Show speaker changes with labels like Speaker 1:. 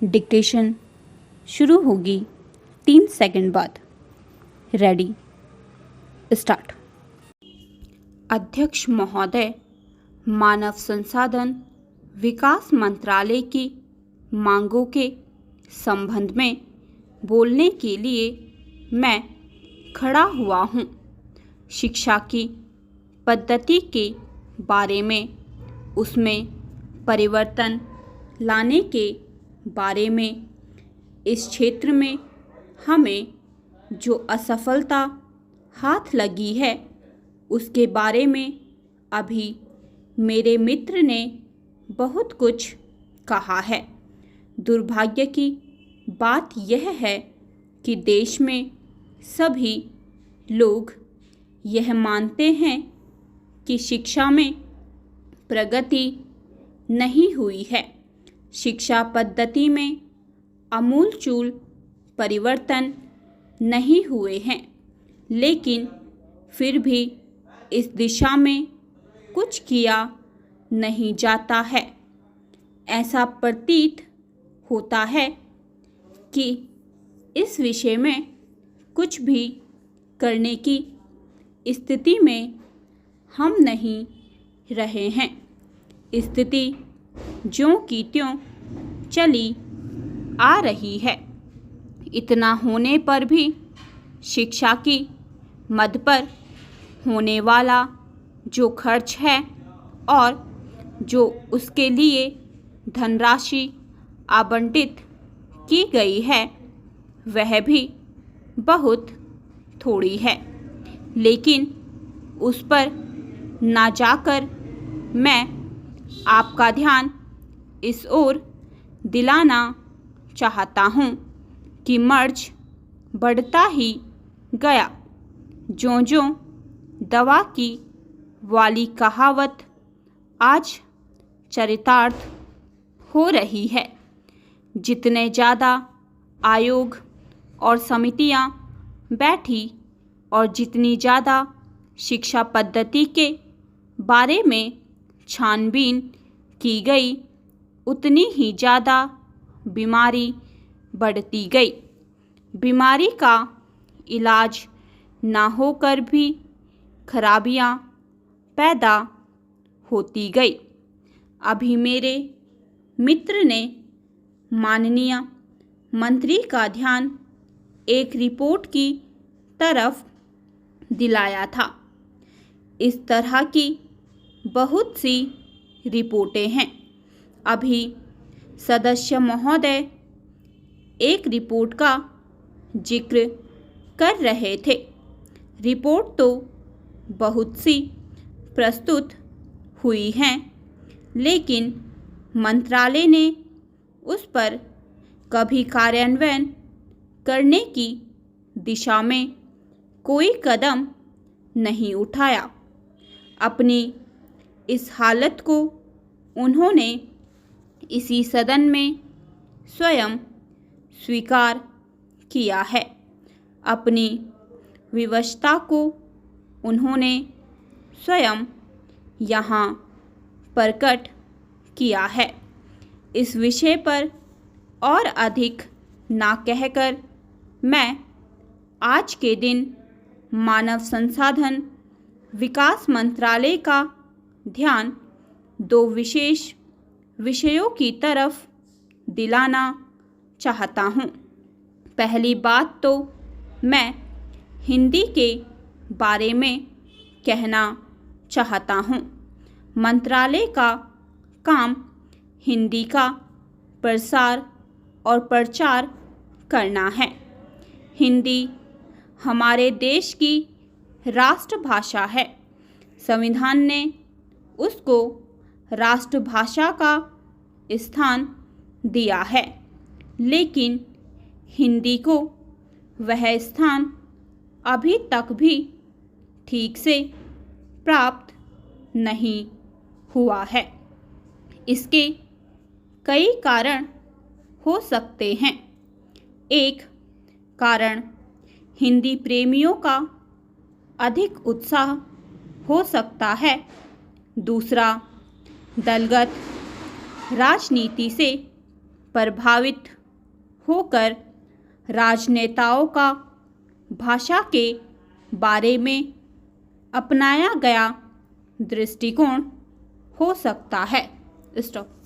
Speaker 1: Dictation शुरू होगी 3 second बाद। Ready, start. अध्यक्ष महोदय, मानव संसाधन विकास मंत्रालय की मांगों के संबंध में बोलने के लिए मैं खड़ा हुआ हूँ। शिक्षा की पद्धति के बारे में, उसमें परिवर्तन लाने के बारे में, इस क्षेत्र में हमें जो असफलता हाथ लगी है उसके बारे में अभी मेरे मित्र ने बहुत कुछ कहा है। दुर्भाग्य की बात यह है कि देश में सभी लोग यह मानते हैं कि शिक्षा में प्रगति नहीं हुई है। शिक्षा पद्धति में आमूलचूल परिवर्तन नहीं हुए हैं, लेकिन फिर भी इस दिशा में कुछ किया नहीं जाता है। ऐसा प्रतीत होता है कि इस विषय में कुछ भी करने की स्थिति में हम नहीं रहे हैं। स्थिति ज्यों की त्यों चली आ रही है। इतना होने पर भी शिक्षा की मद पर होने वाला जो खर्च है और जो उसके लिए धनराशि आवंटित की गई है वह भी बहुत थोड़ी है। लेकिन उस पर ना जाकर मैं आपका ध्यान इस ओर दिलाना चाहता हूँ कि मर्ज बढ़ता ही गया। ज्यों-ज्यों दवा की वाली कहावत आज चरितार्थ हो रही है, जितने ज़्यादा आयोग और समितियाँ बैठी और जितनी ज़्यादा शिक्षा पद्धति के बारे में छानबीन की गई, उतनी ही ज़्यादा बीमारी बढ़ती गई। बीमारी का इलाज ना होकर भी खराबियाँ पैदा होती गई। अभी मेरे मित्र ने माननीय मंत्री का ध्यान एक रिपोर्ट की तरफ दिलाया था। इस तरह की बहुत सी रिपोर्टें हैं। अभी सदस्य महोदय एक रिपोर्ट का जिक्र कर रहे थे। रिपोर्ट तो बहुत सी प्रस्तुत हुई हैं, लेकिन मंत्रालय ने उस पर कभी कार्यान्वयन करने की दिशा में कोई कदम नहीं उठाया। अपनी इस हालत को उन्होंने इसी सदन में स्वयं स्वीकार किया है। अपनी विवशता को उन्होंने स्वयं यहाँ प्रकट किया है। इस विषय पर और अधिक ना कहकर मैं आज के दिन मानव संसाधन विकास मंत्रालय का ध्यान 2 विशेष विषयों की तरफ दिलाना चाहता हूँ। पहली बात तो मैं हिंदी के बारे में कहना चाहता हूँ। मंत्रालय का काम हिंदी का प्रसार और प्रचार करना है। हिंदी हमारे देश की राष्ट्रभाषा है। संविधान ने उसको राष्ट्रभाषा का स्थान दिया है, लेकिन हिंदी को वह स्थान अभी तक भी ठीक से प्राप्त नहीं हुआ है। इसके कई कारण हो सकते हैं। एक कारण हिंदी प्रेमियों का अधिक उत्साह हो सकता है। दूसरा, दलगत राजनीति से प्रभावित होकर राजनेताओं का भाषा के बारे में अपनाया गया दृष्टिकोण हो सकता है। स्टॉप।